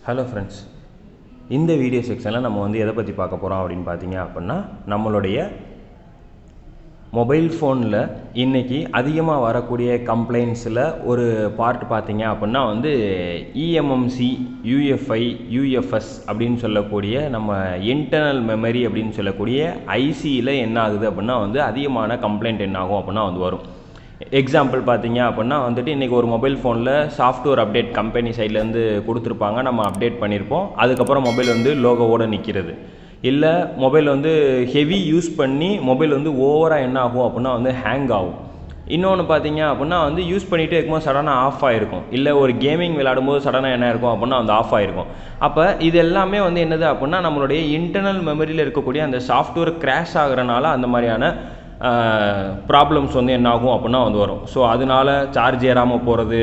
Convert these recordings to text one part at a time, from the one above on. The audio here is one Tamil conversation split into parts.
Hello friends, இந்த வீடியோ செக்ஷனில் நம்ம வந்து எதை பற்றி பார்க்க போகிறோம் அப்படின்னு பார்த்தீங்க அப்படின்னா நம்மளுடைய மொபைல் ஃபோனில் இன்றைக்கி அதிகமாக வரக்கூடிய கம்ப்ளைண்ட்ஸில் ஒரு பார்ட் பார்த்தீங்க அப்படின்னா வந்து இஎம்எம்சி யூஎஃப்ஐ யூஎஃப்எஸ் அப்படின்னு சொல்லக்கூடிய நம்ம இன்டர்னல் மெமரி அப்படின்னு சொல்லக்கூடிய ஐசியில் என்ன ஆகுது அப்படின்னா வந்து அதிகமான கம்ப்ளைண்ட் என்ன ஆகும் அப்படின்னா வந்து வரும். எக்ஸாம்பிள் பார்த்தீங்க அப்படின்னா வந்துட்டு இன்றைக்கி ஒரு மொபைல் ஃபோனில் சாஃப்ட்வேர் அப்டேட் கம்பெனி சைட்லேருந்து கொடுத்துருப்பாங்க, நம்ம அப்டேட் பண்ணியிருப்போம், அதுக்கப்புறம் மொபைல் வந்து லோகோவோடு நிற்கிறது. இல்லை மொபைல் வந்து ஹெவி யூஸ் பண்ணி மொபைல் வந்து ஓவராக என்ன ஆகும் அப்படின்னா வந்து ஹேங் ஆகும். இன்னொன்று பார்த்தீங்க அப்படின்னா வந்து யூஸ் பண்ணிகிட்டே இருக்கும்போது சடனாக ஆஃப் ஆகிருக்கும். இல்லை ஒரு கேமிங் விளையாடும்போது சடனாக என்ன இருக்கும் அப்படின்னா வந்து ஆஃப் ஆகிருக்கும். அப்போ இது எல்லாமே வந்து என்னது அப்படின்னா நம்மளுடைய இன்டர்னல் மெமரியில் இருக்கக்கூடிய அந்த சாஃப்ட்வேர் கிராஷ் ஆகிறனால அந்த மாதிரியான ப்ராப்ளம்ஸ் வந்து என்ன ஆகும் அப்படின்னா வந்து வரும். ஸோ அதனால சார்ஜ் ஏறாமல் போகிறது,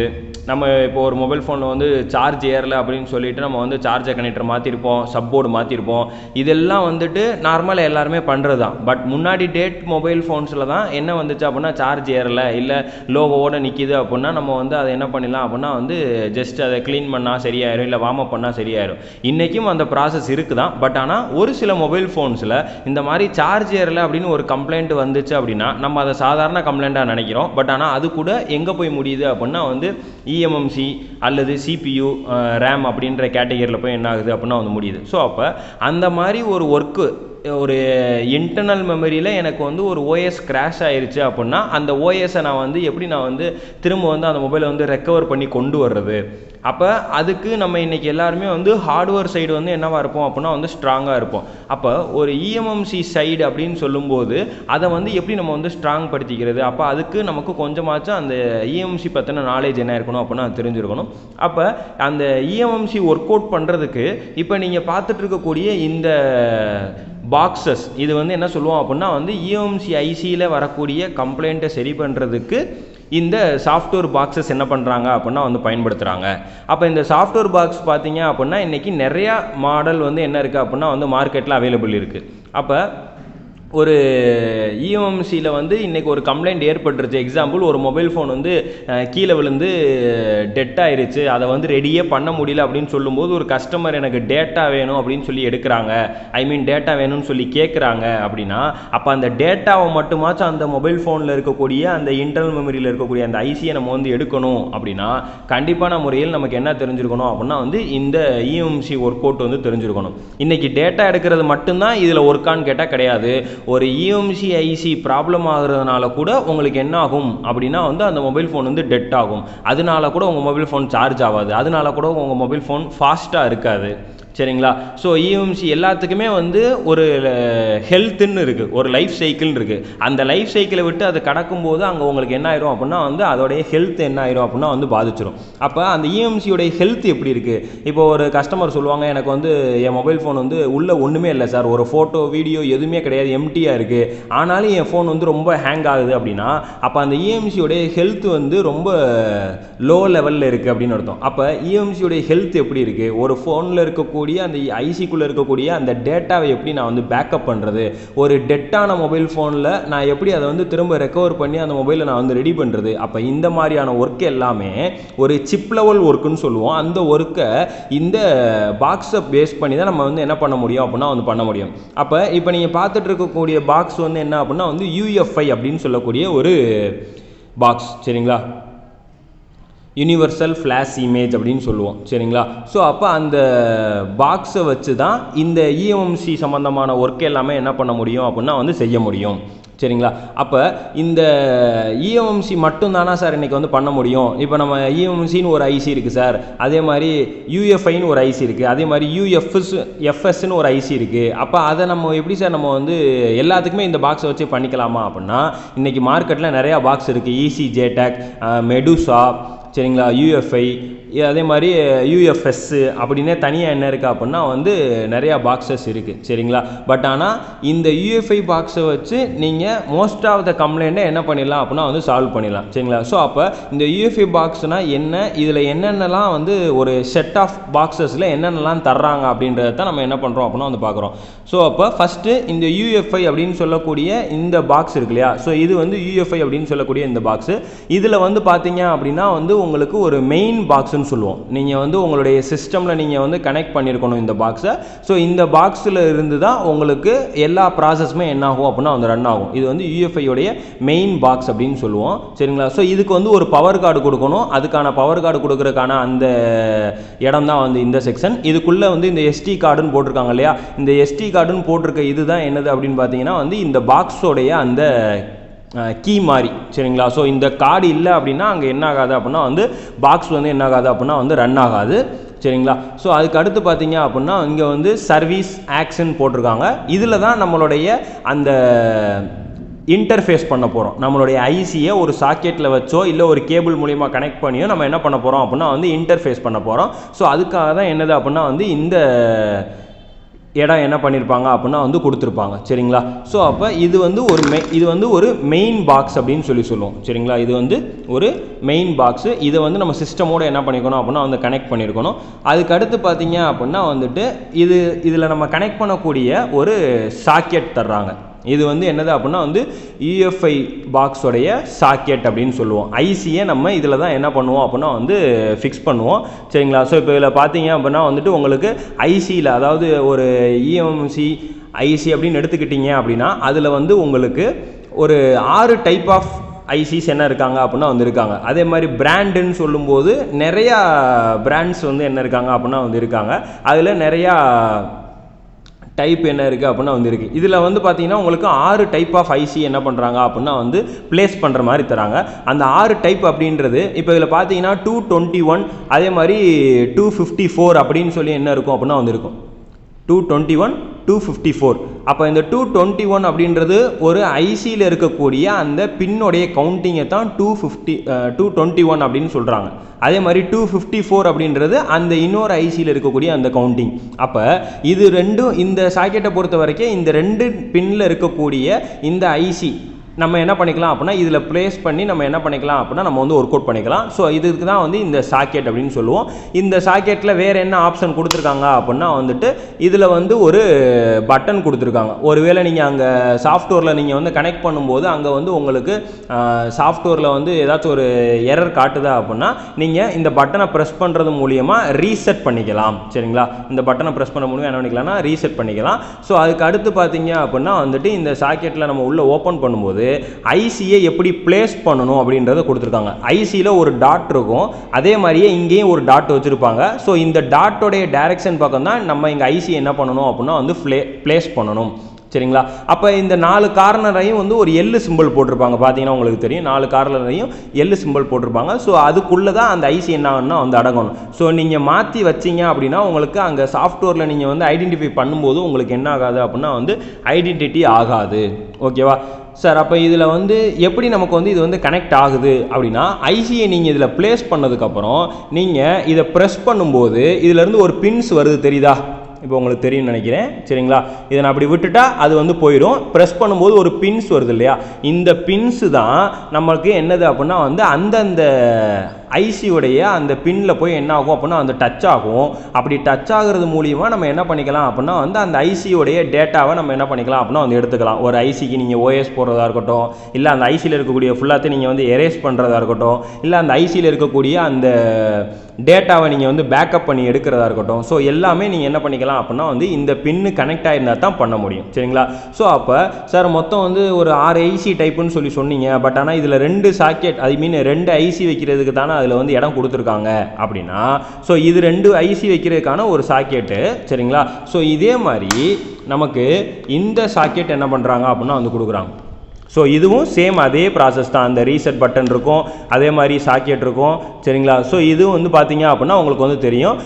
நம்ம இப்போ ஒரு மொபைல் ஃபோனில் வந்து சார்ஜ் ஏறலை அப்படின்னு சொல்லிட்டு நம்ம வந்து சார்ஜர் கனெக்டர் மாற்றிருப்போம், சப்போர்டு மாற்றிருப்போம். இதெல்லாம் வந்துட்டு நார்மலாக எல்லாருமே பண்ணுறது தான். பட் முன்னாடி டேட் மொபைல் ஃபோன்ஸில் தான் என்ன வந்துச்சு அப்படின்னா சார்ஜ் ஏறலை இல்லை லோகோவோடு நிற்கிது அப்படின்னா நம்ம வந்து அதை என்ன பண்ணிடலாம் அப்படின்னா வந்து ஜஸ்ட் அதை க்ளீன் பண்ணால் சரியாயிரும், இல்லை வார்ம் அப் பண்ணால் சரியாயிரும். இன்றைக்கும் அந்த ப்ராசஸ் இருக்குது தான். பட் ஆனால் ஒரு சில மொபைல் ஃபோன்ஸில் இந்த மாதிரி சார்ஜ் ஏறலை அப்படின்னு ஒரு கம்ப்ளைண்ட் வந்துச்சு அப்படின்னா நம்ம அதை சாதாரண கம்ப்ளைண்ட்டாக நினைக்கிறோம். பட் ஆனால் அது கூட எங்கே போய் முடியுது அப்படின்னா வந்து இஎம்எம்சி அல்லது சிபியு ரேம் அப்படின்ற கேட்டகரியில் போய் என்ன ஆகுது அப்படின்னா வந்து முடியுது. ஸோ அப்போ அந்த மாதிரி ஒரு ஒர்க்கு ஒரு இன்டர்னல் மெமரியில் எனக்கு வந்து ஒரு ஓஎஸ் கிராஷ் ஆயிடுச்சு அப்படின்னா அந்த ஓஎஸை நான் வந்து எப்படி நான் வந்து திரும்ப வந்து அந்த மொபைலை வந்து ரெக்கவர் பண்ணி கொண்டு வர்றது. அப்போ அதுக்கு நம்ம இன்றைக்கி எல்லாருமே வந்து ஹார்ட்வேர் சைடு வந்து என்னவாக இருப்போம் அப்படின்னா வந்து ஸ்ட்ராங்காக இருப்போம். அப்போ ஒரு இஎம்எம்சி சைடு அப்படின்னு சொல்லும்போது அதை வந்து எப்படி நம்ம வந்து ஸ்ட்ராங் படுத்திக்கிறது, அப்போ அதுக்கு நமக்கு கொஞ்சமாச்சும் அந்த இஎம்எம்சி பற்றின நாலேஜ் என்ன இருக்கணும் அப்படின்னா தெரிஞ்சிருக்கணும். அப்போ அந்த இஎம்எம்சி ஒர்க் அவுட் பண்ணுறதுக்கு இப்போ நீங்கள் பார்த்துட்டு இருக்கக்கூடிய இந்த பாக்ஸஸ் இது வந்து என்ன சொல்லுவோம் அப்படின்னா வந்து இஎம்எம்சி ஐசியில் வரக்கூடிய கம்ப்ளைண்ட்டை சரி பண்ணுறதுக்கு இந்த சாஃப்ட்வேர் பாக்ஸஸ் என்ன பண்ணுறாங்க அப்படின்னா வந்து பயன்படுத்துகிறாங்க. அப்போ இந்த சாஃப்ட்வேர் பாக்ஸ் பார்த்தீங்க அப்படின்னா இன்றைக்கி நிறையா மாடல் வந்து என்ன இருக்குது அப்படின்னா வந்து மார்க்கெட்டில் அவைலபிள் இருக்குது. அப்போ ஒரு இஎம்எம்சியில் வந்து இன்றைக்கி ஒரு கம்ப்ளைண்ட் ஏற்பட்டுருச்சு. எக்ஸாம்பிள் ஒரு மொபைல் ஃபோன் வந்து கீழே விழுந்து டெட் ஆயிடுச்சு, அதை வந்து ரெடியே பண்ண முடியல அப்படின்னு சொல்லும்போது ஒரு கஸ்டமர் எனக்கு டேட்டா வேணும் அப்படின்னு சொல்லி எடுக்கிறாங்க, டேட்டா வேணும்னு சொல்லி கேட்குறாங்க அப்படின்னா அப்போ அந்த டேட்டாவை மட்டுமாச்சும் அந்த மொபைல் ஃபோனில் இருக்கக்கூடிய அந்த இன்டர்னல் மெமரியில் இருக்கக்கூடிய அந்த ஐசியை நம்ம வந்து எடுக்கணும் அப்படின்னா கண்டிப்பான முறையில் நமக்கு என்ன தெரிஞ்சிருக்கணும் அப்படின்னா வந்து இந்த இஎம்எம்சி ஒர்க் அவுட் வந்து தெரிஞ்சிருக்கணும். இன்றைக்கி டேட்டா எடுக்கிறது மட்டும்தான் இதில் ஒர்க்கான்னு கேட்டால் கிடையாது. ஒரு இஎம்எம்சி ஐசி ப்ராப்ளம் ஆகுறதுனால கூட உங்களுக்கு என்ன ஆகும் அப்படின்னா வந்து அந்த மொபைல் ஃபோன் வந்து டெட் ஆகும். அதனால கூட உங்கள் மொபைல் ஃபோன் சார்ஜ் ஆகாது, அதனால கூட உங்கள் மொபைல் ஃபோன் ஃபாஸ்ட்டாக இருக்காது. சரிங்களா? ஸோ இஎம்எம்சி எல்லாத்துக்குமே வந்து ஒரு ஹெல்த்துன்னு இருக்குது, ஒரு லைஃப் சைக்கிள்னு இருக்குது. அந்த லைஃப் சைக்கிளை விட்டு அது கடக்கும்போது அங்கே உங்களுக்கு என்ன ஆயிரும் அப்படின்னா வந்து அதோடைய ஹெல்த் என்ன ஆயிரும் அப்படின்னா வந்து பாதிச்சிடும். அப்போ அந்த இஎம்எம்சியோடைய ஹெல்த் எப்படி இருக்குது? இப்போ ஒரு கஸ்டமர் சொல்லுவாங்க எனக்கு வந்து என் மொபைல் ஃபோன் வந்து உள்ளே ஒன்றுமே இல்லை சார், ஒரு ஃபோட்டோ வீடியோ எதுவுமே கிடையாது, எம்டியாக இருக்குது, ஆனாலும் என் ஃபோன் வந்து ரொம்ப ஹேங் ஆகுது அப்படின்னா அப்போ அந்த இஎம்எம்சியோடைய ஹெல்த் வந்து ரொம்ப லோ லெவலில் இருக்குது அப்படின்னு அர்த்தம். அப்போ இஎம்எம்சியோடைய ஹெல்த் எப்படி இருக்குது? ஒரு ஃபோனில் இருக்கக்கூடிய அந்த ஐசிக்குள்ளே இருக்கக்கூடிய அந்த டேட்டாவை எப்படி நான் வந்து பேக்கப் பண்ணுறது, ஒரு டெட்டான மொபைல் ஃபோனில் நான் எப்படி அதை வந்து திரும்ப ரெக்கவர் பண்ணி அந்த மொபைலை நான் வந்து ரெடி பண்ணுறது. அப்போ இந்த மாதிரியான ஒர்க் எல்லாமே ஒரு சிப் லெவல் ஒர்க்குன்னு சொல்லுவோம். அந்த ஒர்க்கை இந்த பாக்ஸை பேஸ் பண்ணி தான் நம்ம வந்து என்ன பண்ண முடியும் அப்படின்னா வந்து பண்ண முடியும். அப்போ இப்போ நீங்கள் பார்த்துட்டு இருக்கக்கூடிய பாக்ஸ் வந்து என்ன அப்படின்னா வந்து யூஎஃப்ஐ அப்படின்னு சொல்லக்கூடிய ஒரு பாக்ஸ். சரிங்களா? யூனிவர்சல் ஃப்ளாஷ் இமேஜ் அப்படின்னு சொல்லுவோம். சரிங்களா? ஸோ அப்போ அந்த பாக்ஸை வச்சு தான் இந்த இஎம்எம்சி சம்மந்தமான ஒர்க் எல்லாமே என்ன பண்ண முடியும் அப்படின்னா வந்து செய்ய முடியும். சரிங்களா? அப்போ இந்த இஎம்எம்சி மட்டும்தானா சார் இன்றைக்கி வந்து பண்ண முடியும்? இப்போ நம்ம இஎம்எம்சின்னு ஒரு ஐசி இருக்குது சார், அதே மாதிரி யூஎஃப்ஐன்னு ஒரு ஐசி இருக்குது, அதே மாதிரி எஃப்எஸ்ன்னு ஒரு ஐசி இருக்குது. அப்போ அதை நம்ம எப்படி சார் நம்ம வந்து எல்லாத்துக்குமே இந்த பாக்ஸை வச்சு பண்ணிக்கலாமா அப்படின்னா இன்றைக்கி மார்க்கெட்டில் நிறையா பாக்ஸ் இருக்குது. ஈசி ஜேடெக், மெடுசா, சரிங்களா, யூஎஃப்ஐ, அதே மாதிரி யூஎஃப்எஸ் அப்படின்னே தனியாக என்ன இருக்குது அப்படின்னா வந்து நிறையா பாக்ஸஸ் இருக்குது. சரிங்களா? பட் ஆனால் இந்த யூஎஃப்ஐ பாக்ஸை வச்சு நீங்கள் மோஸ்ட் ஆஃப் த கம்ப்ளைண்ட்டை என்ன பண்ணிடலாம் அப்படின்னா வந்து சால்வ் பண்ணிடலாம். சரிங்களா? ஸோ அப்போ இந்த யூஎஃப்ஐ பாக்ஸ்னால் என்ன, இதில் என்னென்னலாம் வந்து ஒரு செட் ஆஃப் பாக்ஸஸில் என்னென்னலாம் தர்றாங்க அப்படின்றத தான் நம்ம என்ன பண்ணுறோம் அப்படின்னா வந்து பார்க்குறோம். ஸோ அப்போ ஃபஸ்ட்டு இந்த யூஎஃப்ஐ அப்படின்னு சொல்லக்கூடிய இந்த பாக்ஸ் இருக்கு இல்லையா? ஸோ இது வந்து யூஎஃப்ஐ அப்படின்னு சொல்லக்கூடிய இந்த பாக்ஸு. இதில் வந்து பார்த்தீங்க அப்படின்னா வந்து உங்களுக்கு ஒரு மெயின் பாக்ஸ்னு சொல்லுவோம். நீங்கள் வந்து உங்களுடைய சிஸ்டமில் நீங்கள் வந்து கனெக்ட் பண்ணியிருக்கணும் இந்த பாக்ஸை. ஸோ இந்த பாக்ஸில் இருந்து தான் உங்களுக்கு எல்லா ப்ராசஸுமே என்ன ஆகும் அப்படின்னா வந்து ரன் ஆகும். இது வந்து யூஎஃப்ஐயோடைய மெயின் பாக்ஸ் அப்படின்னு சொல்லுவோம். சரிங்களா? ஸோ இதுக்கு வந்து ஒரு பவர் கார்டு கொடுக்கணும். அதுக்கான பவர் கார்டு கொடுக்குறதுக்கான அந்த இடம் தான் வந்து இந்த செக்ஷன். இதுக்குள்ளே வந்து இந்த எஸ்டி கார்டுன்னு போட்டிருக்காங்க இல்லையா, இந்த எஸ்டி கார்டுன்னு போட்டிருக்க இதுதான் என்னது அப்படின்னு பார்த்தீங்கன்னா வந்து இந்த பாக்ஸோடைய அந்த கீ மாதிரி. சரிங்களா? ஸோ இந்த கார்டு இல்லை அப்படின்னா அங்கே என்ன ஆகாது அப்படின்னா வந்து பாக்ஸ் வந்து என்ன ஆகாது அப்படின்னா வந்து ரன் ஆகாது. சரிங்களா? ஸோ அதுக்கு அடுத்து பார்த்தீங்க அப்படின்னா இங்கே வந்து சர்வீஸ் ஆக்ஷன் போட்டிருக்காங்க. இதில் தான் நம்மளுடைய அந்த இன்டர்ஃபேஸ் பண்ண போகிறோம். நம்மளுடைய ஐசியை ஒரு சாக்கெட்டில் வச்சோ இல்லை ஒரு கேபிள் மூலிமா கனெக்ட் பண்ணியோ நம்ம என்ன பண்ண போகிறோம் அப்படின்னா வந்து இன்டர்ஃபேஸ் பண்ண போகிறோம். ஸோ அதுக்காக தான் என்னது அப்படின்னா வந்து இந்த இடம் என்ன பண்ணியிருப்பாங்க அப்படின்னா வந்து கொடுத்துருப்பாங்க. சரிங்களா? ஸோ அப்போ இது வந்து ஒரு மெயின் பாக்ஸ் அப்படின்னு சொல்லுவோம். சரிங்களா? இது வந்து ஒரு மெயின் பாக்ஸு. இதை வந்து நம்ம சிஸ்டமோடு என்ன பண்ணிக்கணும் அப்படின்னா வந்து கனெக்ட் பண்ணியிருக்கணும். அதுக்கு அடுத்து பார்த்தீங்க அப்படின்னா வந்துட்டு இதில் நம்ம கனெக்ட் பண்ணக்கூடிய ஒரு சாக்கெட் தர்றாங்க. இது வந்து என்னது அப்படின்னா வந்து யூஎஃப்ஐ பாக்ஸோடைய சாக்கெட் அப்படின்னு சொல்லுவோம். ஐசியை நம்ம இதில் தான் என்ன பண்ணுவோம் அப்படின்னா வந்து ஃபிக்ஸ் பண்ணுவோம். சரிங்களா? ஸோ இப்போ இதில் பார்த்தீங்க அப்படின்னா வந்துட்டு உங்களுக்கு ஐசியில், அதாவது ஒரு இஎம்எம்சி ஐசி அப்படின்னு எடுத்துக்கிட்டீங்க அப்படின்னா அதில் வந்து உங்களுக்கு ஒரு 6 டைப் ஆஃப் ஐசிஸ் என்ன இருக்காங்க அப்படின்னா வந்து இருக்காங்க. அதே மாதிரி பிராண்டுன்னு சொல்லும்போது நிறையா பிராண்ட்ஸ் வந்து என்ன இருக்காங்க அப்படின்னா வந்து இருக்காங்க. அதில் நிறையா டைப் என்ன இருக்குது அப்படின்னா வந்து இருக்குது. இதில் வந்து பார்த்தீங்கன்னா உங்களுக்கு 6 டைப் ஆஃப் ஐசி என்ன பண்ணுறாங்க அப்படின்னா வந்து பிளேஸ் பண்ணுற மாதிரி தராங்க. அந்த 6 டைப் அப்படின்றது இப்போ இதில் பார்த்தீங்கன்னா 221, அதே மாதிரி 254 அப்படின்னு சொல்லி என்ன இருக்கும் அப்படின்னா வந்து இருக்கும் 221, 254. அப்போ இந்த 221 அப்படின்றது ஒரு ஐசியில் இருக்கக்கூடிய அந்த பின்னுடைய கவுண்டிங்கை தான் 221 அப்படின்னு சொல்கிறாங்க. அதே மாதிரி 254 அப்படின்றது அந்த இன்னொரு ஐசியில் இருக்கக்கூடிய அந்த கவுண்டிங். அப்போ இது ரெண்டும் இந்த சாக்கெட்டை பொறுத்த வரைக்கும் இந்த 2 பின்னில் இருக்கக்கூடிய இந்த ஐசி நம்ம என்ன பண்ணிக்கலாம் அப்படின்னா இதில் ப்ளேஸ் பண்ணி நம்ம என்ன பண்ணிக்கலாம் அப்படின்னா நம்ம வந்து ஒர்க் அவுட் பண்ணிக்கலாம். ஸோ இதுக்கு தான் வந்து இந்த சாக்கெட் அப்படின்னு சொல்லுவோம். இந்த சாக்கெட்டில் வேறு என்ன ஆப்ஷன் கொடுத்துருக்காங்க அப்படின்னா வந்துட்டு இதில் வந்து ஒரு பட்டன் கொடுத்துருக்காங்க. ஒருவேளை நீங்கள் அங்கே சாஃப்ட்வேரில் நீங்கள் வந்து கனெக்ட் பண்ணும்போது அங்கே வந்து உங்களுக்கு சாஃப்ட்வேரில் வந்து ஏதாச்சும் ஒரு எரர் காட்டுதா அப்படின்னா நீங்கள் இந்த பட்டனை ப்ரெஸ் பண்ணுறது மூலியமாக ரீசெட் பண்ணிக்கலாம். சரிங்களா? இந்த பட்டனை ப்ரெஸ் பண்ண மூலியமாக என்ன பண்ணிக்கலாம்னா ரீசெட் பண்ணிக்கலாம். ஸோ அதுக்கு அடுத்து பார்த்தீங்க அப்படின்னா வந்துட்டு இந்த சாக்கெட்டில் நம்ம உள்ளே ஓப்பன் பண்ணும்போது ஐசியை எப்படி பிளேஸ் பண்ணணும் அப்படின்றத கொடுத்துருக்காங்க. ஐசியில் ஒரு டாட் இருக்கும், அதே மாதிரியே இங்கேயும் ஒரு டாட் வச்சுருப்பாங்க. ஸோ இந்த டாட்டோடைய டைரக்ஷன் பக்கம் தான் நம்ம இங்கே ஐசி என்ன பண்ணணும் அப்படின்னா வந்து பிளேஸ் பண்ணணும். சரிங்களா? அப்போ இந்த 4 கார்னரையும் வந்து ஒரு எல் சிம்பிள் போட்டிருப்பாங்க. பார்த்தீங்கன்னா உங்களுக்கு தெரியும் 4 கார்னரையும் எல் சிம்பிள் போட்டிருப்பாங்க. ஸோ அதுக்குள்ளே தான் அந்த ஐசி என்னன்னா வந்து அடங்கணும். ஸோ நீங்கள் மாற்றி வச்சிங்க அப்படின்னா உங்களுக்கு அங்கே சாஃப்ட்வேரில் நீங்கள் வந்து ஐடென்டிஃபை பண்ணும்போது உங்களுக்கு என்ன ஆகாது அப்படின்னா வந்து ஐடென்டிட்டி ஆகாது. ஓகேவா சார்? அப்போ இதில் வந்து எப்படி நமக்கு வந்து இது வந்து கனெக்ட் ஆகுது அப்படின்னா ஐசியை நீங்கள் இதில் பிளேஸ் பண்ணதுக்கப்புறம் நீங்கள் இதை ப்ரெஸ் பண்ணும்போது இதிலேருந்து ஒரு பின்ஸ் வருது, தெரியுதா? இப்போ உங்களுக்கு தெரியும்னு நினைக்கிறேன். சரிங்களா? இதை நான் அப்படி விட்டுட்டா அது வந்து போயிடும். ப்ரெஸ் பண்ணும்போது ஒரு பின்ஸ் வருது இல்லையா, இந்த பின்ஸு தான் நம்மளுக்கு என்னது அப்படின்னா வந்து அந்தந்த ஐசியோடைய அந்த பின்னில் போய் என்ன ஆகும் அப்படின்னா அந்த டச் ஆகும். அப்படி டச் ஆகிறது மூலியமாக நம்ம என்ன பண்ணிக்கலாம் அப்படின்னா வந்து அந்த ஐசியோடைய டேட்டாவை நம்ம என்ன பண்ணிக்கலாம் அப்படின்னா வந்து எடுத்துக்கலாம். ஒரு ஐசிக்கு நீங்கள் ஓஎஸ் போடுறதா இருக்கட்டும், இல்லை அந்த ஐசியில் இருக்கக்கூடிய ஃபுல்லாத்தையும் நீங்கள் வந்து எரேஸ் பண்ணுறதா இருக்கட்டும், இல்லை அந்த ஐசியில் இருக்கக்கூடிய அந்த டேட்டாவை நீங்கள் வந்து பேக்கப் பண்ணி எடுக்கிறதா இருக்கட்டும். ஸோ எல்லாமே நீங்கள் என்ன பண்ணிக்கலாம் அப்படின்னா வந்து இந்த பின்னு கனெக்ட் ஆகிருந்தால் தான் பண்ண முடியும். சரிங்களா? ஸோ அப்போ சார் மொத்தம் வந்து ஒரு 6 ஐசி டைப்புன்னு சொல்லி சொன்னீங்க, பட் ஆனால் இதில் 2 சாக்கெட் ஐ மீன் 2 ஐசி வைக்கிறதுக்கு தானே அதில் வந்து இடம் கொடுத்துருக்காங்க அப்படின்னா ஸோ இது 2 ஐசி வைக்கிறதுக்கான ஒரு சாக்கெட்டு. சரிங்களா? ஸோ இதே மாதிரி நமக்கு இந்த சாக்கெட் என்ன பண்ணுறாங்க அப்படின்னா வந்து கொடுக்குறாங்க. ஸோ இதுவும் சேம் அதே ப்ராசஸ் தான். அந்த ரீசெட் பட்டன் இருக்கும், அதே மாதிரி சாக்கெட் இருக்கும். சரிங்களா? ஸோ இதுவும் வந்து பார்த்தீங்க அப்படின்னா உங்களுக்கு வந்து தெரியும்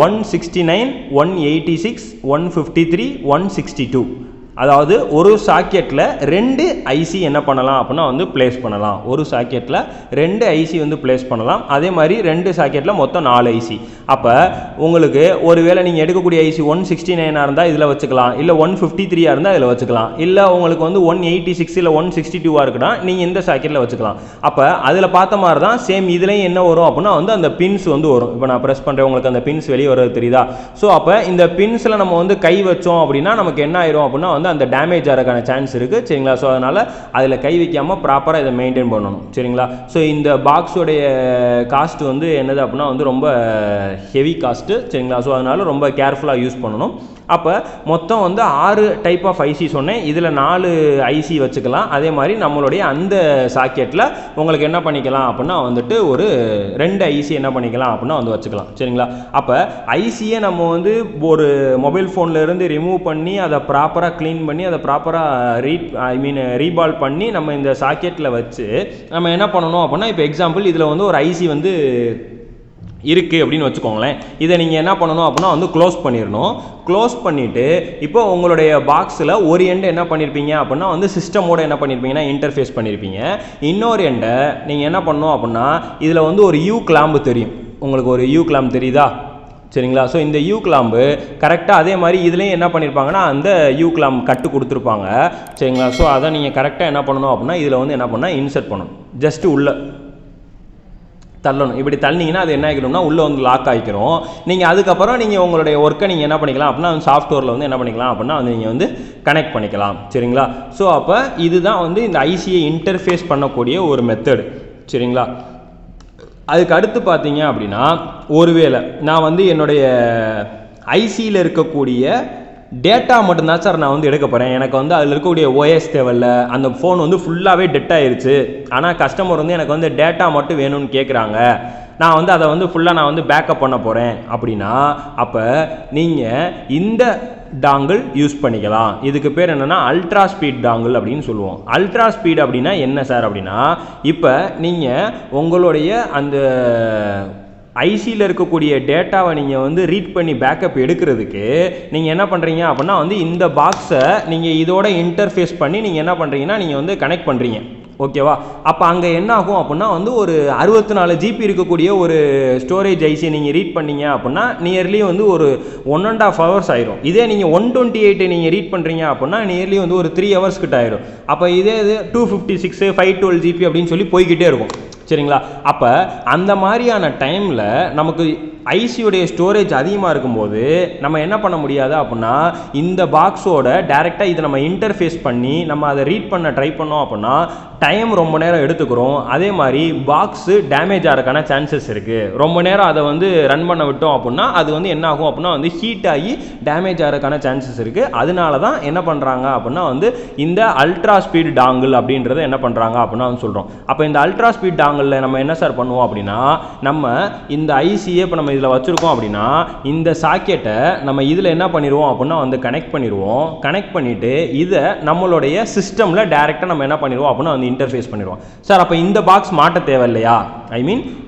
169, 186, 153, 162. அதாவது ஒரு சாக்கெட்டில் 2 ஐசி என்ன பண்ணலாம் அப்படின்னா வந்து பிளேஸ் பண்ணலாம். ஒரு சாக்கெட்டில் 2 ஐசி வந்து பிளேஸ் பண்ணலாம். அதே மாதிரி 2 சாக்கெட்டில் மொத்தம் 4 ஐசி. அப்போ உங்களுக்கு ஒருவேளை நீங்கள் எடுக்கக்கூடிய ஐசி 169 இருந்தால் இதில் வச்சுக்கலாம், இல்லை 153 இருந்தால் இதில் வச்சுக்கலாம், இல்லை உங்களுக்கு வந்து 186 இல்லை 162 இருக்குன்னா நீங்கள் இந்த சாக்கெட்டில் வச்சுக்கலாம். அப்போ அதில் பார்த்த மாதிரி தான் சேம் இதுலேயும் என்ன வரும் அப்படின்னா வந்து அந்த பின்ஸ் வந்து வரும். இப்போ நான் ப்ரெஸ் பண்ணுறேன், உங்களுக்கு அந்த பின்ஸ் வெளியே வர்றது தெரியுதா? ஸோ அப்போ இந்த பின்ஸில் நம்ம வந்து கை வச்சோம் அப்படின்னா நமக்கு என்ன ஆயிரும் அப்படின்னா வந்து அந்த டேமேஜ் ஆகிறதுக்கான சான்ஸ் இருக்குது. சரிங்களா? ஸோ அதனால் அதில் கை வைக்காமல் ப்ராப்பராக இதை மெயின்டைன் பண்ணணும். சரிங்களா? ஸோ இந்த பாக்ஸோடைய காஸ்ட் வந்து என்னது அப்படின்னா வந்து ரொம்ப ஹெவி காஸ்ட்டு. சரிங்களா? ஸோ அதனால் ரொம்ப கேர்ஃபுல்லாக யூஸ் பண்ணணும். அப்போ மொத்தம் வந்து 6 டைப் ஆஃப் ஐசி சொன்னேன். இதில் 4 ஐசி வச்சுக்கலாம். அதே மாதிரி நம்மளுடைய அந்த சாக்கெட்டில் உங்களுக்கு என்ன பண்ணிக்கலாம் அப்படின்னா வந்துட்டு ஒரு 2 ஐசி என்ன பண்ணிக்கலாம் அப்படின்னா வந்து வச்சுக்கலாம். சரிங்களா? அப்போ ஐசியை நம்ம வந்து ஒரு மொபைல் ஃபோன்லேருந்து ரிமூவ் பண்ணி அதை ப்ராப்பராக க்ளீன் பண்ணி அதை ப்ராப்பராக ரீபால் பண்ணி நம்ம இந்த சாக்கெட்டில் வச்சு நம்ம என்ன பண்ணணும் அப்படின்னா இப்போ எக்ஸாம்பிள் இதில் வந்து ஒரு ஐசி வந்து இருக்குது அப்படின்னு வச்சுக்கோங்களேன். இதை நீங்கள் என்ன பண்ணணும் அப்படின்னா வந்து க்ளோஸ் பண்ணிடணும். க்ளோஸ் பண்ணிவிட்டு இப்போ உங்களுடைய பாக்ஸில் ஒரு எண்டை என்ன பண்ணியிருப்பீங்க அப்படின்னா வந்து சிஸ்டமோட என்ன பண்ணியிருப்பீங்கன்னா இன்டர்ஃபேஸ் பண்ணியிருப்பீங்க. இன்னொரு எண்டை நீங்கள் என்ன பண்ணணும் அப்படின்னா இதில் வந்து ஒரு யூ கிளாம்பு தெரியும். உங்களுக்கு ஒரு யூ கிளாம்பு தெரியுதா? சரிங்களா? ஸோ இந்த யூ கிளாம்பு கரெக்டாக அதே மாதிரி இதுலேயும் என்ன பண்ணியிருப்பாங்கன்னா அந்த யூ கிளாம்பு கட்டு கொடுத்துருப்பாங்க. சரிங்களா? ஸோ அதை நீங்கள் கரெக்டாக என்ன பண்ணணும் அப்படின்னா இதில் வந்து என்ன பண்ணால் இன்சர்ட் பண்ணணும். ஜஸ்ட்டு உள்ளே தள்ளணும். இப்படி தள்ளினீங்கன்னா அது என்ன ஆகிடும்னா உள்ளே வந்து லாக் ஆகிக்கிறோம். நீங்கள் அதுக்கப்புறம் நீங்கள் உங்களுடைய ஒர்க்கை நீங்கள் என்ன பண்ணிக்கலாம் அப்படின்னா சாஃப்ட்வேரில் வந்து என்ன பண்ணிக்கலாம் அப்படின்னா வந்து நீங்கள் வந்து கனெக்ட் பண்ணிக்கலாம். சரிங்களா? ஸோ அப்போ இதுதான் வந்து இந்த ஐசியை இன்டர்ஃபேஸ் பண்ணக்கூடிய ஒரு மெத்தடு. சரிங்களா? அதுக்கு அடுத்து பார்த்தீங்க அப்படின்னா ஒருவேளை நான் வந்து என்னுடைய ஐசியில் இருக்கக்கூடிய டேட்டா மட்டும்தான் சார் நான் வந்து எடுக்க போகிறேன், எனக்கு வந்து அதில் இருக்கக்கூடிய ஓஎஸ் தேவையில்ல, அந்த ஃபோன் வந்து ஃபுல்லாகவே டெட் ஆயிருச்சு, ஆனால் கஸ்டமர் வந்து எனக்கு வந்து டேட்டா மட்டும் வேணும்னு கேட்குறாங்க, நான் வந்து அதை வந்து ஃபுல்லாக நான் வந்து பேக்கப் பண்ண போகிறேன் அப்படின்னா அப்போ நீங்கள் இந்த டாங்கிள் யூஸ் பண்ணிக்கலாம். இதுக்கு பேர் என்னென்னா அல்ட்ரா ஸ்பீட் டாங்கிள் அப்படின்னு சொல்லுவோம். அல்ட்ரா ஸ்பீட் அப்படின்னா என்ன சார் அப்படின்னா இப்போ நீங்கள் உங்களுடைய அந்த ஐசியில் இருக்கக்கூடிய டேட்டாவை நீங்கள் வந்து ரீட் பண்ணி பேக்கப் எடுக்கிறதுக்கு நீங்கள் என்ன பண்ணுறீங்க அப்படின்னா வந்து இந்த பாக்ஸை நீங்கள் இதோட இன்டர்ஃபேஸ் பண்ணி நீங்கள் என்ன பண்ணுறீங்கன்னா நீங்கள் வந்து கனெக்ட் பண்ணுறீங்க. ஓகேவா? அப்போ அங்கே என்ன ஆகும் அப்படின்னா வந்து ஒரு 64 GB இருக்கக்கூடிய ஒரு ஸ்டோரேஜ் ஐசியை நீங்கள் ரீட் பண்ணீங்க அப்படின்னா நியர்லி வந்து ஒரு 1.5 hours ஆயிரும். இதே நீங்கள் 128 நீங்கள் ரீட் பண்ணுறீங்க அப்படின்னா நியர்லி வந்து ஒரு 3 hours கிட்ட ஆயிரும். அப்போ இதே இது 256 512 GB அப்படின்னு சொல்லி போய்கிட்டே இருக்கும். சரிங்களா? அப்போ அந்த மாதிரியான டைமில் நமக்கு ஐசியோடைய ஸ்டோரேஜ் அதிகமாக இருக்கும்போது நம்ம என்ன பண்ண முடியாது அப்படின்னா இந்த பாக்ஸோட டைரெக்டாக இதை நம்ம இன்டர்ஃபேஸ் பண்ணி நம்ம அதை ரீட் பண்ண ட்ரை பண்ணோம் அப்படின்னா டைம் ரொம்ப நேரம் எடுத்துக்கிறோம். அதே மாதிரி பாக்ஸு டேமேஜ் ஆகிறதுக்கான சான்சஸ் இருக்குது. ரொம்ப நேரம் அதை வந்து ரன் பண்ண விட்டோம் அப்படின்னா அது வந்து என்ன ஆகும் அப்படின்னா வந்து ஹீட் ஆகி டேமேஜ் ஆகிறதுக்கான சான்சஸ் இருக்குது. அதனால தான் என்ன பண்ணுறாங்க அப்படின்னா வந்து இந்த அல்ட்ரா ஸ்பீட் டாங்கிள் அப்படின்றத என்ன பண்ணுறாங்க அப்படின்னா வந்து சொல்கிறோம். அப்போ இந்த அல்ட்ரா ஸ்பீட் டாங்கிளில் நம்ம என்ன சார் பண்ணுவோம் அப்படின்னா நம்ம இந்த ஐசியை இப்போ நம்ம இதில் வச்சுருக்கோம் அப்படின்னா இந்த சாக்கெட்டை நம்ம இதில் என்ன பண்ணிடுவோம் அப்படின்னா வந்து கனெக்ட் பண்ணிடுவோம். கனெக்ட் பண்ணிவிட்டு இதை நம்மளுடைய சிஸ்டமில் டைரெக்டாக நம்ம என்ன பண்ணிடுவோம் அப்படின்னா வந்து இன்டர்ஃபேஸ் பண்ணிடுவோம். சார் அப்போ இந்த பாக்ஸ் மாட்ட தேவையில்லையா?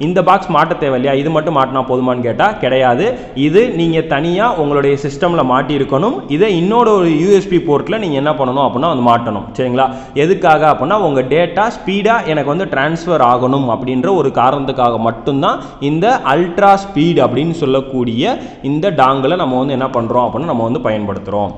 இந்த பாக்ஸ் மாட்ட தேவையில்லையா? இது மட்டும் மாட்டினா போதுமான்னு கேட்டால் கிடையாது. இது நீங்கள் தனியாக உங்களுடைய சிஸ்டமில் மாட்டி இருக்கணும். இதை இன்னொரு ஒரு யூஎஸ்பி போர்ட்டில் நீங்கள் என்ன பண்ணணும் அப்படின்னா வந்து மாட்டணும். சரிங்களா? எதுக்காக அப்படின்னா உங்கள் டேட்டா ஸ்பீடாக எனக்கு வந்து டிரான்ஸ்ஃபர் ஆகணும் அப்படின்ற ஒரு காரணத்துக்காக மட்டும்தான் இந்த அல்ட்ரா ஸ்பீட் அப்படின்னு சொல்லக்கூடிய இந்த டாங்கிளை நம்ம வந்து என்ன பண்ணுறோம் அப்படின்னா நம்ம வந்து பயன்படுத்துகிறோம்.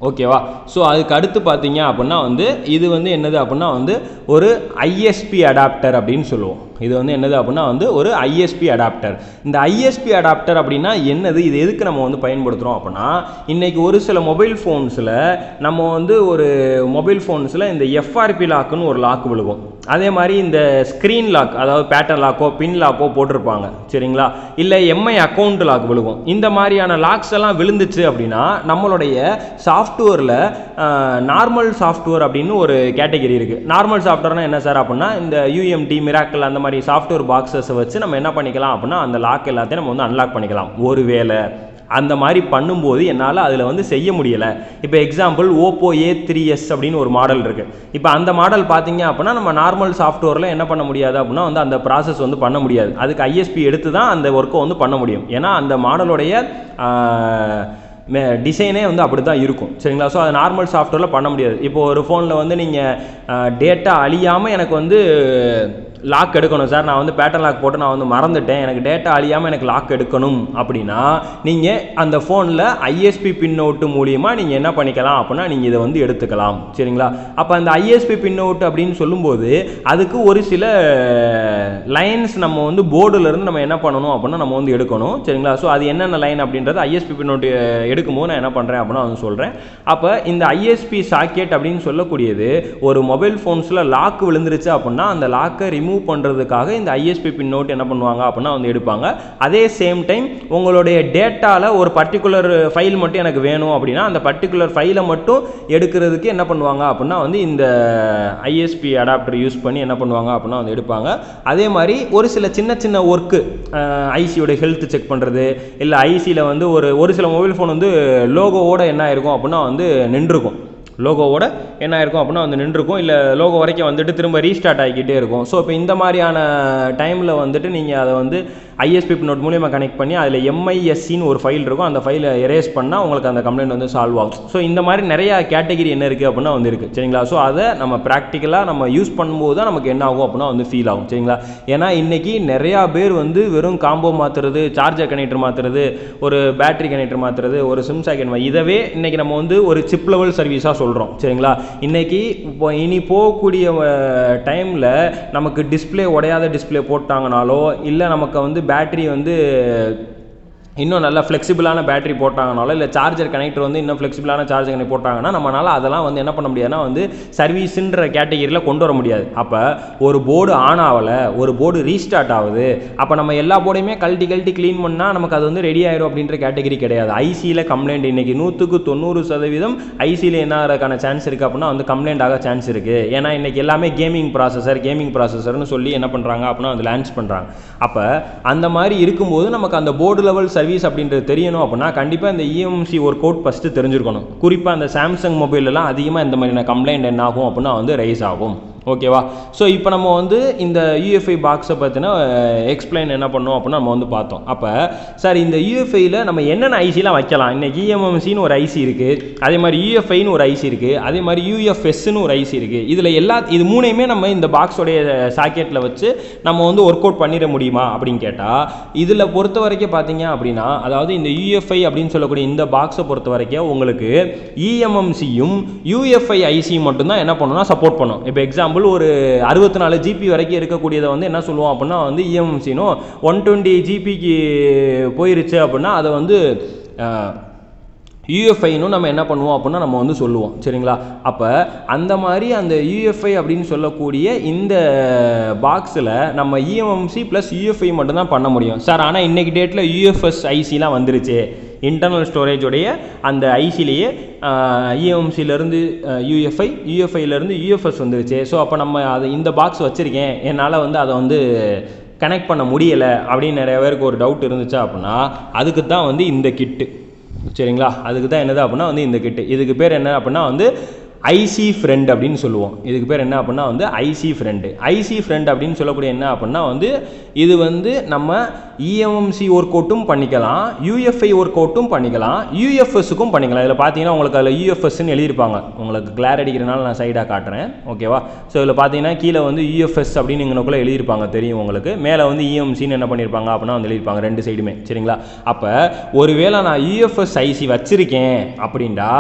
ஓகேவா? ஸோ அதுக்கு அடுத்து பார்த்தீங்க அப்படின்னா வந்து இது வந்து என்னது அப்படின்னா வந்து ஒரு ஐஎஸ்பி அடாப்டர் அப்படின்னு சொல்லுவோம். இது வந்து என்னது அப்படின்னா வந்து ஒரு ஐஎஸ்பி அடாப்டர். இந்த ஐஎஸ்பி அடாப்டர் அப்படின்னா என்னது, இது எதுக்கு நம்ம வந்து பயன்படுத்துகிறோம் அப்படின்னா இன்றைக்கி ஒரு சில மொபைல் ஃபோன்ஸில் நம்ம வந்து ஒரு மொபைல் ஃபோன்ஸில் இந்த எஃப்ஆர்பி லாக்குன்னு ஒரு லாக் விழுகும். அதே மாதிரி இந்த ஸ்க்ரீன் லாக் அதாவது பேட்டர்ன் லாக்கோ பின் லாக்கோ போட்டிருப்பாங்க. சரிங்களா? இல்லை எம்ஐ அக்கௌண்ட் லாக் விழுகும். இந்த மாதிரியான லாக்ஸ் எல்லாம் விழுந்துச்சு அப்படின்னா நம்மளுடைய சாஃப்ட்வேரில் நார்மல் சாஃப்ட்வேர் அப்படின்னு ஒரு கேட்டகரி இருக்குது. நார்மல் சாஃப்ட்வேர்னால் என்ன சார் அப்படின்னா இந்த யூஎம்டி மிராக்கிள் அந்த மாதிரி சாஃப்ட்வேர் பாக்ஸஸை வச்சு நம்ம என்ன பண்ணிக்கலாம் அப்படின்னா அந்த லாக் எல்லாத்தையும் நம்ம வந்து அன்லாக் பண்ணிக்கலாம். ஒருவேளை அந்த மாதிரி பண்ணும்போது என்னால் அதில் வந்து செய்ய முடியலை. இப்போ எக்ஸாம்பிள் ஓப்போ A3s அப்படின்னு ஒரு மாடல் இருக்குது. இப்போ அந்த மாடல் பார்த்தீங்க அப்படின்னா நம்ம நார்மல் சாஃப்ட்வேரில் என்ன பண்ண முடியாது அப்படின்னா வந்து அந்த ப்ராசஸ் வந்து பண்ண முடியாது. அதுக்கு ஐஎஸ்பி எடுத்து தான் அந்த ஒர்க்கை வந்து பண்ண முடியும். ஏன்னா அந்த மாடலுடைய டிசைனே வந்து அப்படி தான் இருக்கும். சரிங்களா? ஸோ அது நார்மல் சாஃப்ட்வேரில் பண்ண முடியாது. இப்போ ஒரு ஃபோனில் வந்து நீங்கள் டேட்டா அழியாமல் எனக்கு வந்து லாக் எடுக்கணும் சார், நான் வந்து பேட்டர்ன் லாக் போட்டு நான் வந்து மறந்துட்டேன், எனக்கு டேட்டா அழியாமல் எனக்கு லாக் எடுக்கணும் அப்படின்னா நீங்கள் அந்த ஃபோனில் ஐஎஸ்பி பின் அவுட் மூலியமாக நீங்கள் என்ன பண்ணிக்கலாம் அப்படின்னா நீங்கள் இதை வந்து எடுத்துக்கலாம். சரிங்களா? அப்போ அந்த ஐஎஸ்பி பின் அவுட் அப்படின்னு சொல்லும்போது அதுக்கு ஒரு சில லைன்ஸ் நம்ம வந்து போர்டுலேருந்து நம்ம என்ன பண்ணணும் அப்படின்னா நம்ம வந்து எடுக்கணும். சரிங்களா? ஸோ அது என்னென்ன லைன் அப்படின்றது ஐஎஸ்பி பின் அவுட் எடுக்கும்போது நான் என்ன பண்ணுறேன் அப்படின்னா வந்து சொல்கிறேன். அப்போ இந்த ஐஎஸ்பி சாக்கெட் அப்படின்னு சொல்லக்கூடியது ஒரு மொபைல் ஃபோன்ஸில் லாக் விழுந்துருச்சு அப்படின்னா அந்த லாக்கை ரிமூவ் பண்ணுறதுக்காக இந்த ஐஎஸ்பி பின் அவுட் என்ன பண்ணுவாங்க அப்படின்னா வந்து எடுப்பாங்க. அதே சேம் டைம் உங்களுடைய டேட்டாவில் ஒரு பர்டிகுலர் ஃபைல் மட்டும் எனக்கு வேணும் அப்படின்னா அந்த பர்டிகுலர் ஃபைலை மட்டும் எடுக்கிறதுக்கு என்ன பண்ணுவாங்க அப்படின்னா வந்து இந்த ஐஎஸ்பி அடாப்டர் யூஸ் பண்ணி என்ன பண்ணுவாங்க அப்படின்னா வந்து எடுப்பாங்க. அதே மாதிரி ஒரு சில சின்ன சின்ன ஒர்க்கு ஐசியோட ஹெல்த் செக் பண்ணுறது, இல்லை ஐசியில் வந்து ஒரு சில மொபைல் ஃபோன் வந்து லோகோவோட என்ன ஆயிருக்கும் அப்படின்னா வந்து நின்றுருக்கும், லோகோவோட என்ன ஆயிருக்கும் அப்படின்னா வந்து நின்றுருக்கும், இல்லை லோகோ வரைக்கும் வந்துட்டு திரும்ப ரீஸ்டார்ட் ஆகிக்கிட்டே இருக்கும். ஸோ இப்போ இந்த மாதிரியான டைமில் வந்துட்டு நீங்கள் அதை வந்து ஐஎஸ்பி நோட் மூலியமாக கனெக்ட் பண்ணி அதில் எம்ஐஎஸ்சின்னு ஒரு ஃபைல் இருக்கும், அந்த ஃபைலை எரேஸ் பண்ணால் உங்களுக்கு அந்த கம்ப்ளைண்ட் வந்து சால்வ் ஆகும். ஸோ இந்த மாதிரி நிறையா கேட்டகிரி என்ன இருக்குது அப்படின்னா வந்து இருக்குது. சரிங்களா? ஸோ அதை நம்ம ப்ராக்டிக்கலாக நம்ம யூஸ் பண்ணும்போது தான் நமக்கு என்ன ஆகும் அப்படின்னா வந்து ஃபீல் ஆகும். சரிங்களா? ஏன்னா இன்றைக்கி நிறையா பேர் வந்து வெறும் காம்போ மாற்றுறது, சார்ஜர் கனெக்டர் மாற்றுறது, ஒரு பேட்டரி கனெக்டர் மாற்றுறது, ஒரு சிம் சாக்கெட், இதவே இன்றைக்கி நம்ம வந்து ஒரு சிப் லெவல் சர்வீஸாக சொல்கிறோம். சரிங்களா? இன்றைக்கி இப்போ இனி போகக்கூடிய டைமில் நமக்கு டிஸ்பிளே உடையாத டிஸ்பிளே போட்டாங்கனாலோ, இல்லை நமக்கு வந்து பேட்டரி வந்து இன்னும் நல்லா ஃப்ளெக்சிபிளான பேட்டரி போட்டாங்கனாலோ, இல்லை சார்ஜர் கனெக்டர் வந்து இன்னும் ஃப்ளெக்சிபிளான சார்ஜர் கனெக்ட் போட்டாங்கன்னா நம்மளால் அதெல்லாம் வந்து என்ன பண்ண முடியாதுன்னா வந்து சர்வீஸுன்ற கேட்டகிரியில் கொண்டு வர முடியாது. அப்போ ஒரு போர்டு ஆன் ஆகலை, ஒரு போர்டு ரீஸ்டார்ட் ஆகுது, அப்போ நம்ம எல்லா போர்டையுமே கழட்டி க்ளீன் பண்ணால் நமக்கு அது வந்து ரெடி ஆயிடும் அப்படின்ற கேட்டகிரி கிடையாது. ஐசியில் கம்ப்ளைண்ட் இன்றைக்கி 100% ஐசியில் என்ன ஆகிறதுக்கான சான்ஸ் இருக்குது அப்படின்னா வந்து கம்ப்ளைண்ட் ஆக சான்ஸ் இருக்குது. ஏன்னா இன்றைக்கி எல்லாமே கேமிங் ப்ராசஸர்னு சொல்லி என்ன பண்ணுறாங்க அப்படின்னா வந்து லான்ச் பண்ணுறாங்க. அப்போ அந்த மாதிரி இருக்கும்போது நமக்கு அந்த போர்டு லெவல் சர்வீஸ் அப்படின்றது தெரியணும் அப்படின்னா கண்டிப்பாக இந்த இஎம்சி ஒர்க் அவுட் ஃபஸ்ட்டு தெரிஞ்சிருக்கணும். குறிப்பாக அந்த சாம்சங் மொபைலெலாம் அதிகமாக இந்த மாதிரியான கம்ப்ளைண்ட் என்ன ஆகும் அப்படின்னா வந்து ரைஸ் ஆகும். ஓகேவா? ஸோ இப்போ நம்ம வந்து இந்த யூஎஃப்ஐ பாக்ஸை பற்றின எக்ஸ்பிளைன் என்ன பண்ணோம் அப்படின்னா நம்ம வந்து பார்த்தோம். அப்போ சார் இந்த யூஎஃப்ஐயில் நம்ம என்னென்ன ஐசிலாம் வைக்கலாம்? இன்றைக்கி இஎம்எம்சின்னு ஒரு ஐசி இருக்குது, அதே மாதிரி யூஎஃப்ஐன்னு ஒரு ஐசி இருக்குது, அதே மாதிரி யூஎஃப்எஸ்ன்னு ஒரு ஐசி இருக்குது. இதில் இது மூணையுமே நம்ம இந்த பாக்ஸோடைய சாக்கெட்டில் வச்சு நம்ம வந்து ஒர்க் அவுட் பண்ணிட முடியுமா அப்படின்னு கேட்டால், இதில் பொறுத்த வரைக்கும் பார்த்தீங்க அப்படின்னா, அதாவது இந்த யூஎஃப்ஐ அப்படின்னு சொல்லக்கூடிய இந்த பாக்ஸை பொறுத்த வரைக்கும் உங்களுக்கு இஎம்எம்சியும் யூஎஃப்ஐ ஐசியும் மட்டும்தான் என்ன பண்ணணும்னா சப்போர்ட் பண்ணும். இப்போ எக்ஸாம்பிள் ஒரு 64 ஜிபி வரைக்கும் இருக்கக்கூடியதை வந்து என்ன சொல்லுவோம் அப்படின்னா வந்து இஎம்எம்சினோ 120 ஜிபிக்கு போயிருச்சு அப்படின்னா அதை வந்து யூஎஃப்ஐன்னு நம்ம என்ன பண்ணுவோம் அப்படின்னா நம்ம வந்து சொல்லுவோம். சரிங்களா? அப்போ அந்த மாதிரி அந்த யூஎஃப்ஐ அப்படின்னு சொல்லக்கூடிய இந்த பாக்ஸில் நம்ம இஎம்எம்சி ப்ளஸ் யூஎஃப்ஐ மட்டும்தான் பண்ண முடியும் சார். ஆனால் இன்றைக்கி டேட்டில் யூஎஃப்எஸ் ஐசிலாம் வந்துருச்சு, இன்டர்னல் ஸ்டோரேஜோடைய அந்த ஐசிலேயே இஎம்சிலேருந்து யூஎஃப்ஐலேருந்து யூஎஃப்எஸ் வந்துருச்சு. ஸோ அப்போ நம்ம அதை இந்த பாக்ஸ் வச்சுருக்கேன், என்னால் வந்து அதை வந்து கனெக்ட் பண்ண முடியலை அப்படின்னு நிறைய பேருக்கு ஒரு டவுட் இருந்துச்சு அப்படின்னா அதுக்கு தான் வந்து இந்த கிட்டு. சரிங்களா? அதுக்கு தான் என்னது அப்படின்னா வந்து இந்த கிட்டு. இதுக்கு பேர் என்ன அப்படின்னா வந்து ஐசி ஃப்ரெண்ட் அப்படின்னு சொல்லுவோம். இதுக்கு பேர் என்ன அப்படின்னா வந்து ஐசி ஃப்ரெண்ட் அப்படின்னு சொல்லக்கூடிய என்ன அப்படின்னா வந்து இது வந்து நம்ம இஎம்எம்சி ஒர்க் அவுட்டும் பண்ணிக்கலாம், யூஎஃப்ஐ ஒர்க் அவுட்டும் பண்ணிக்கலாம், யூஎஃப்எஸ்ஸுக்கும் பண்ணிக்கலாம். இதில் பார்த்தீங்கன்னா உங்களுக்கு அதில் யூஎஃப்எஸ்ன்னு எழுதியிருப்பாங்க, உங்களுக்கு கிளார் அடிக்கிறனால நான் சைடாக காட்டுறேன். ஓகேவா? ஸோ இதில் பார்த்தீங்கன்னா கீழே வந்து யூஎஃப்எஸ் அப்படின்னு இங்கனக்குள்ளே எழுதியிருப்பாங்க, தெரியும் உங்களுக்கு. மேலே வந்து இஎம்சின்னு என்ன பண்ணியிருப்பாங்க அப்படின்னா வந்து எழுதியிருப்பாங்க ரெண்டு சைடுமே. சரிங்களா? அப்போ ஒருவேளை நான் யூஎஃப்எஸ் ஐசி வச்சுருக்கேன் அப்படின்னா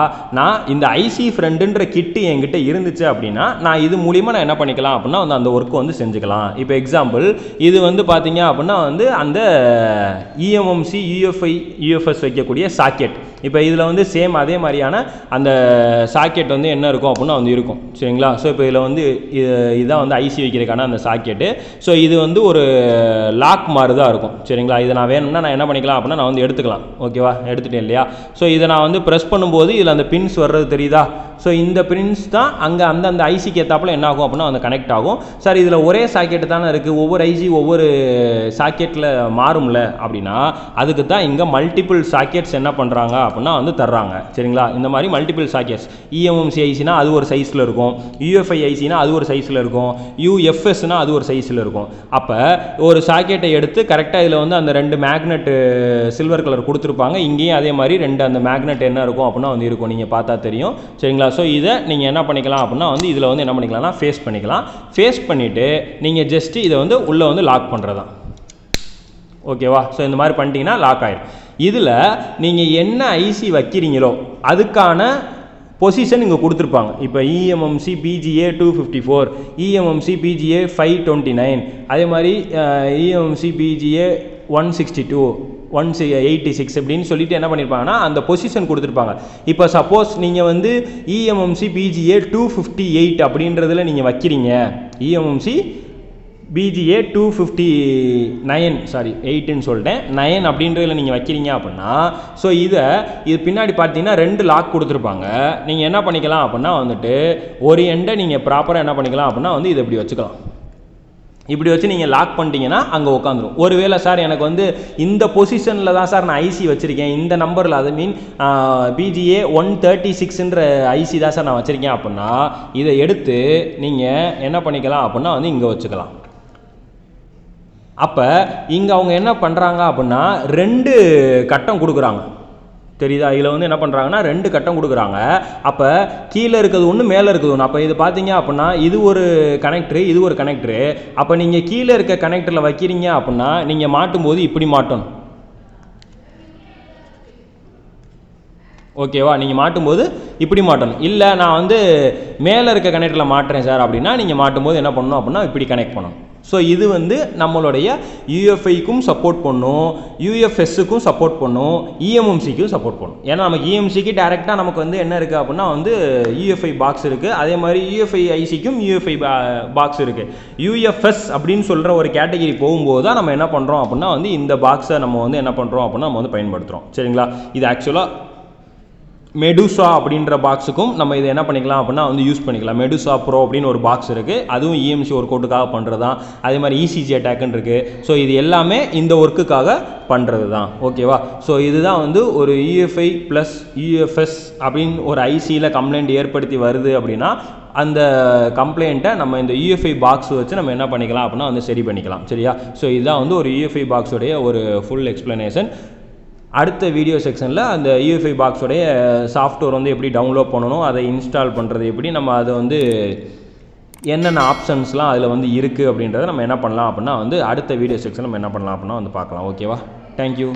நான் இந்த ஐசி ஃப்ரெண்டுன்ற கிட்டு என்கிட்ட இருந்துச்சு அப்படின்னா நான் இது மூலியமாக நான் என்ன பண்ணிக்கலாம் அப்படின்னா வந்து அந்த ஒர்க்கு வந்து செஞ்சுக்கலாம். இப்போ எக்ஸாம்பிள் இது வந்து பார்த்தீங்க அப்படின்னா வந்து அந்த இஎம்எம்சி யூஎஃப்எஸ் வைக்கக்கூடிய சாக்கெட். இப்போ இதில் வந்து சேம் அதே மாதிரியான அந்த சாக்கெட் வந்து என்ன இருக்கும் அப்படின்னா வந்து இருக்கும். சரிங்களா? ஸோ இப்போ இதில் வந்து இதுதான் வந்து ஐசி வைக்கிறதுக்கான அந்த சாக்கெட்டு. ஸோ இது வந்து ஒரு லாக் மாதிரி தான் இருக்கும். சரிங்களா? இதை நான் வேணும்னா நான் என்ன பண்ணிக்கலாம் அப்படின்னா நான் வந்து எடுத்துக்கலாம். ஓகேவா? எடுத்துட்டேன் இல்லையா? ஸோ இதை நான் வந்து ப்ரெஸ் பண்ணும்போது இதில் அந்த பின்ஸ் வர்றது தெரியுதா? ஸோ இந்த பிரின்ஸ் தான் அங்கே அந்த ஐசிக்கு ஏற்றாப்புல என்ன ஆகும் அப்படின்னா வந்து கனெக்ட் ஆகும். சார் இதில் ஒரே சாக்கெட்டு தானே இருக்குது, ஒவ்வொரு ஐசி ஒவ்வொரு சாக்கெட்டில் மாறும்ல அப்படின்னா அதுக்கு தான் இங்கே மல்டிபிள் சாக்கெட்ஸ் என்ன பண்ணுறாங்க அப்படின்னா வந்து தர்றாங்க. சரிங்களா? இந்த மாதிரி மல்டிபிள் சாக்கெட்ஸ் இஎம்எம்சி ஐசினா அது ஒரு சைஸில் இருக்கும், யூஎஃப்ஐ ஐசினா அது ஒரு சைஸில் இருக்கும், யூஎஃப்எஸ்னா அது ஒரு சைஸில் இருக்கும். அப்போ ஒரு சாக்கெட்டை எடுத்து கரெக்டாக இதில் வந்து அந்த ரெண்டு மேக்னெட் சில்வர் கலர் கொடுத்துருப்பாங்க, இங்கேயும் அதே மாதிரி ரெண்டு அந்த மேக்னெட் என்ன இருக்கும் அப்படின்னா வந்து இருக்கும், நீங்கள் பார்த்தா தெரியும். சரிங்களா? சரிங்களா? ஸோ இதை நீங்கள் என்ன பண்ணிக்கலாம் அப்படின்னா வந்து இதில் வந்து என்ன பண்ணிக்கலாம்னா ஃபேஸ் பண்ணிக்கலாம். ஃபேஸ் பண்ணிவிட்டு நீங்கள் ஜஸ்ட்டு இதை வந்து உள்ளே வந்து லாக் பண்ணுறது தான். ஓகேவா? ஸோ இந்த மாதிரி பண்ணிட்டீங்கன்னா லாக் ஆகிடும். இதில் நீங்கள் என்ன ஐசி வைக்கிறீங்களோ அதுக்கான பொசிஷன் இங்கே கொடுத்துருப்பாங்க. இப்போ EMMC PGA 254, EMMC PGA 529, அதே மாதிரி EMMC PGA 162, 186 அப்படின்னு சொல்லிட்டு என்ன பண்ணியிருப்பாங்கன்னா அந்த பொசிஷன் கொடுத்துருப்பாங்க. இப்போ சப்போஸ் நீங்கள் வந்து EMMC PGA 258 அப்படின்றதில் நீங்கள் வைக்கிறீங்க, EMMC PGA 259 சாரி 8ன்னு சொல்லிட்டேன் 9 அப்படின்றதில் நீங்கள் வைக்கிறீங்க அப்படின்னா ஸோ இது பின்னாடி பார்த்தீங்கன்னா 2 லாக் கொடுத்துருப்பாங்க. நீங்கள் என்ன பண்ணிக்கலாம் அப்படின்னா வந்துட்டு ஒரு எண்டை நீங்கள் ப்ராப்பராக என்ன பண்ணிக்கலாம் அப்படின்னா வந்து இதை இப்படி வச்சுக்கலாம். இப்படி வச்சு நீங்கள் லாக் பண்ணிட்டீங்கன்னா அங்கே உட்காந்துரும். ஒருவேளை சார் எனக்கு வந்து இந்த பொசிஷனில் தான் சார் நான் ஐசி வச்சுருக்கேன், இந்த நம்பரில் அது மீன் PGA 136ன்ற ஐசி தான் சார் நான் வச்சுருக்கேன் அப்படின்னா இதை எடுத்து நீங்கள் என்ன பண்ணிக்கலாம் அப்படின்னா வந்து இங்கே வச்சுக்கலாம். அப்போ இங்கே அவங்க என்ன பண்ணுறாங்க அப்படின்னா 2 கட்டம் கொடுக்குறாங்க. தெரியுதா? இதில் வந்து என்ன பண்ணுறாங்கன்னா 2 கட்டம் கொடுக்குறாங்க. அப்போ கீழே இருக்கிறது ஒன்று, மேலே இருக்கிறது ஒன்று. அப்போ இது பார்த்தீங்க அப்படின்னா இது ஒரு கனெக்டரு, இது ஒரு கனெக்டரு. அப்போ நீங்கள் கீழே இருக்க கனெக்டரில் வைக்கிறீங்க அப்படின்னா நீங்கள் மாட்டும்போது இப்படி மாட்டணும். ஓகேவா? நீங்கள் மாட்டும்போது இப்படி மாட்டணும். இல்லை நான் வந்து மேலே இருக்க கனெக்டரில் மாட்டுறேன் சார் அப்படின்னா நீங்கள் மாட்டும்போது என்ன பண்ணணும் அப்படின்னா இப்படி கனெக்ட் பண்ணணும். ஸோ இது வந்து நம்மளுடைய UFIக்கும் சப்போர்ட் பண்ணும், UFSக்கும் சப்போர்ட் பண்ணும், EMMCக்கும் சப்போர்ட் பண்ணும். ஏன்னா நமக்கு EMMCக்கு டேரெக்டாக நமக்கு வந்து என்ன இருக்குது அப்படின்னா வந்து UFI பாக்ஸ் இருக்குது. அதே மாதிரி UFI ஐசிக்கும் UFI பாக்ஸ் இருக்குது. UFS அப்படின்னு சொல்கிற ஒரு கேட்டகிரி போகும்போது தான் நம்ம என்ன பண்ணுறோம் அப்படின்னா வந்து இந்த பாக்ஸை நம்ம வந்து என்ன பண்ணுறோம் அப்படின்னா நம்ம வந்து பயன்படுத்துகிறோம். சரிங்களா? இது ஆக்சுவலாக மெடுசா அப்படின்ற பாக்ஸுக்கும் நம்ம இதை என்ன பண்ணிக்கலாம் அப்படின்னா வந்து யூஸ் பண்ணிக்கலாம். மெடுசா ப்ரோ அப்படின்னு ஒரு பாக்ஸ் இருக்குது, அதுவும் EMC ஒர்க் அவுட்டுக்காக பண்ணுறது தான். அதே மாதிரி ECG அட்டாக்குன்னு இருக்குது. ஸோ இது எல்லாமே இந்த ஒர்க்குக்காக பண்ணுறது தான். ஓகேவா? ஸோ இதுதான் வந்து ஒரு UFI ப்ளஸ் UFS அப்படின்னு ஒரு ஐசியில் கம்ப்ளைண்ட் ஏற்படுத்தி வருது அப்படின்னா அந்த கம்ப்ளைண்ட்டை நம்ம இந்த UFI பாக்ஸ் வச்சு நம்ம என்ன பண்ணிக்கலாம் அப்படின்னா வந்து சரி பண்ணிக்கலாம். சரியா? ஸோ இதுதான் வந்து ஒரு UFI பாக்ஸுடைய ஒரு ஃபுல் எக்ஸ்ப்ளனேஷன். அடுத்த வீடியோ செக்ஷனில் அந்த UFI பாக்ஸோடைய சாஃப்ட்வேர் வந்து எப்படி டவுன்லோட் பண்ணணும், அதை இன்ஸ்டால் பண்ணுறது எப்படி, நம்ம அதை வந்து என்னென்ன ஆப்ஷன்ஸ்லாம் அதில் வந்து இருக்குது அப்படின்றத நம்ம என்ன பண்ணலாம் அப்படின்னா வந்து அடுத்த வீடியோ செக்ஷன் நம்ம என்ன பண்ணலாம் அப்படின்னா வந்து பார்க்கலாம். ஓகேவா? தேங்க்யூ.